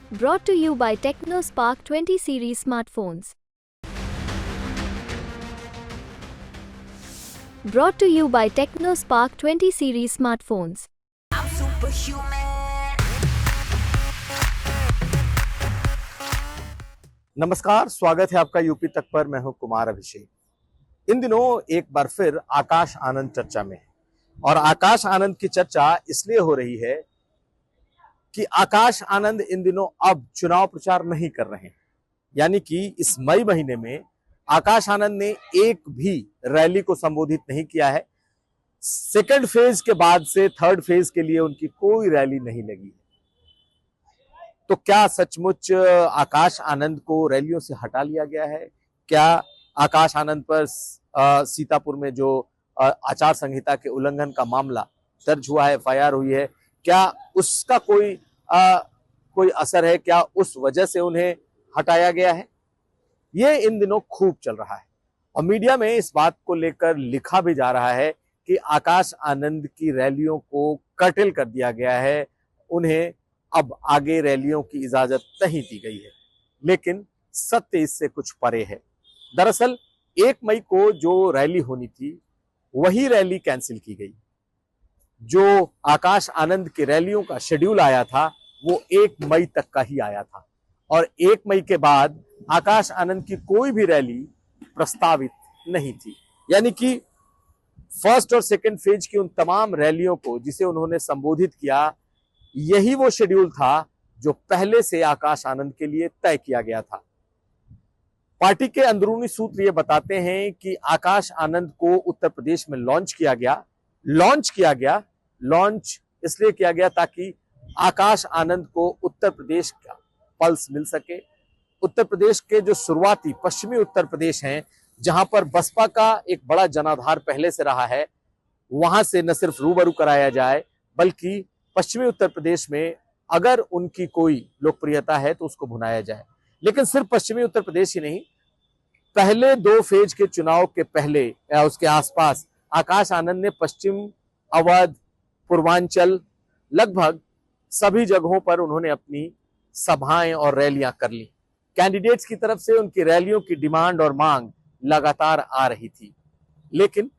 Brought to you by TechnoSpark 20 series smartphones. Brought to you by TechnoSpark 20 series smartphones. I'm superhuman. नमस्कार, स्वागत है आपका UP तक पर। मैं हूं कुमार अभिषेक। इन दिनों एक बार फिर आकाश आनंद चर्चा में है और आकाश आनंद की चर्चा इसलिए हो रही है कि आकाश आनंद इन दिनों अब चुनाव प्रचार नहीं कर रहे हैं। यानी कि इस मई महीने में आकाश आनंद ने एक भी रैली को संबोधित नहीं किया है। सेकंड फेज के बाद से थर्ड फेज के लिए उनकी कोई रैली नहीं लगी है। तो क्या सचमुच आकाश आनंद को रैलियों से हटा लिया गया है? क्या आकाश आनंद पर सीतापुर में जो आचार संहिता के उल्लंघन का मामला दर्ज हुआ है, एफआईआर हुई है, क्या उसका कोई असर है? क्या उस वजह से उन्हें हटाया गया है? ये इन दिनों खूब चल रहा है और मीडिया में इस बात को लेकर लिखा भी जा रहा है कि आकाश आनंद की रैलियों को कर्टेल कर दिया गया है, उन्हें अब आगे रैलियों की इजाजत नहीं दी गई है। लेकिन सत्य इससे कुछ परे है। दरअसल 1 मई को जो रैली होनी थी वही रैली कैंसिल की गई। जो आकाश आनंद की रैलियों का शेड्यूल आया था वो 1 मई तक का ही आया था और 1 मई के बाद आकाश आनंद की कोई भी रैली प्रस्तावित नहीं थी। यानी कि फर्स्ट और सेकंड फेज की उन तमाम रैलियों को जिसे उन्होंने संबोधित किया, यही वो शेड्यूल था जो पहले से आकाश आनंद के लिए तय किया गया था। पार्टी के अंदरूनी सूत्र ये बताते हैं कि आकाश आनंद को उत्तर प्रदेश में लॉन्च किया गया। लॉन्च इसलिए किया गया ताकि आकाश आनंद को उत्तर प्रदेश का पल्स मिल सके। उत्तर प्रदेश के जो शुरुआती पश्चिमी उत्तर प्रदेश हैं, जहां पर बसपा का एक बड़ा जनाधार पहले से रहा है, वहां से न सिर्फ रूबरू कराया जाए बल्कि पश्चिमी उत्तर प्रदेश में अगर उनकी कोई लोकप्रियता है तो उसको भुनाया जाए। लेकिन सिर्फ पश्चिमी उत्तर प्रदेश ही नहीं, पहले 2 फेज के चुनाव के पहले या उसके आसपास आकाश आनंद ने पश्चिम, अवध, पूर्वांचल, लगभग सभी जगहों पर उन्होंने अपनी सभाएं और रैलियां कर ली। कैंडिडेट्स की तरफ से उनकी रैलियों की डिमांड और मांग लगातार आ रही थी। लेकिन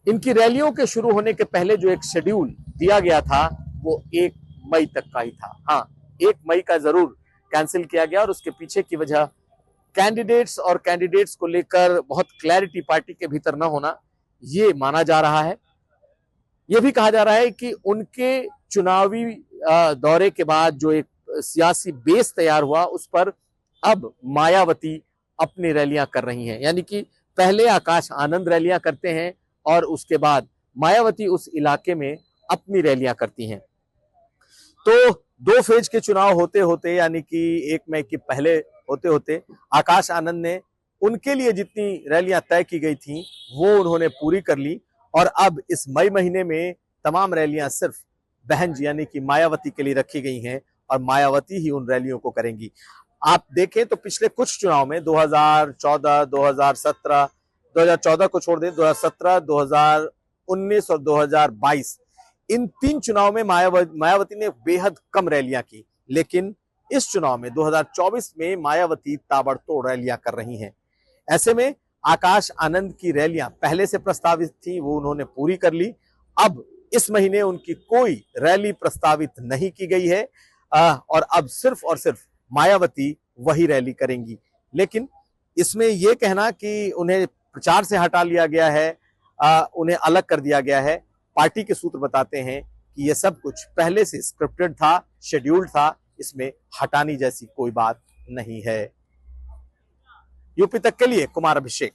इनकी रैलियों के शुरू होने के पहले जो एक शेड्यूल दिया गया था वो 1 मई तक का ही था। हाँ, 1 मई का जरूर कैंसिल किया गया और उसके पीछे की वजह कैंडिडेट्स को लेकर बहुत क्लैरिटी पार्टी के भीतर न होना, ये माना जा रहा है। यह भी कहा जा रहा है कि उनके चुनावी दौरे के बाद जो एक सियासी बेस तैयार हुआ उस पर अब मायावती अपनी रैलियां कर रही हैं। यानी कि पहले आकाश आनंद रैलियां करते हैं और उसके बाद मायावती उस इलाके में अपनी रैलियां करती हैं। तो 2 फेज के चुनाव होते होते, यानी कि 1 मई के पहले होते होते, आकाश आनंद ने उनके लिए जितनी रैलियां तय की गई थी वो उन्होंने पूरी कर ली और अब इस मई महीने में तमाम रैलियां सिर्फ बहन जी यानी कि मायावती के लिए रखी गई हैं और मायावती ही उन रैलियों को करेंगी। आप देखें तो पिछले कुछ चुनाव में 2014, 2017, 2014 को छोड़ दें, 2017, 2019 और 2022, इन 3 चुनाव में मायावती ने बेहद कम रैलियां की। लेकिन इस चुनाव में 2024 में मायावती ताबड़तोड़ रैलियां कर रही हैं। ऐसे में आकाश आनंद की रैलियां पहले से प्रस्तावित थी, वो उन्होंने पूरी कर ली। अब इस महीने उनकी कोई रैली प्रस्तावित नहीं की गई है और अब सिर्फ और सिर्फ मायावती वही रैली करेंगी। लेकिन इसमें यह कहना कि उन्हें प्रचार से हटा लिया गया है, उन्हें अलग कर दिया गया है, पार्टी के सूत्र बताते हैं कि यह सब कुछ पहले से स्क्रिप्टेड था, शेड्यूल्ड था, इसमें हटाने जैसी कोई बात नहीं है। यूपी तक के लिए कुमार अभिषेक।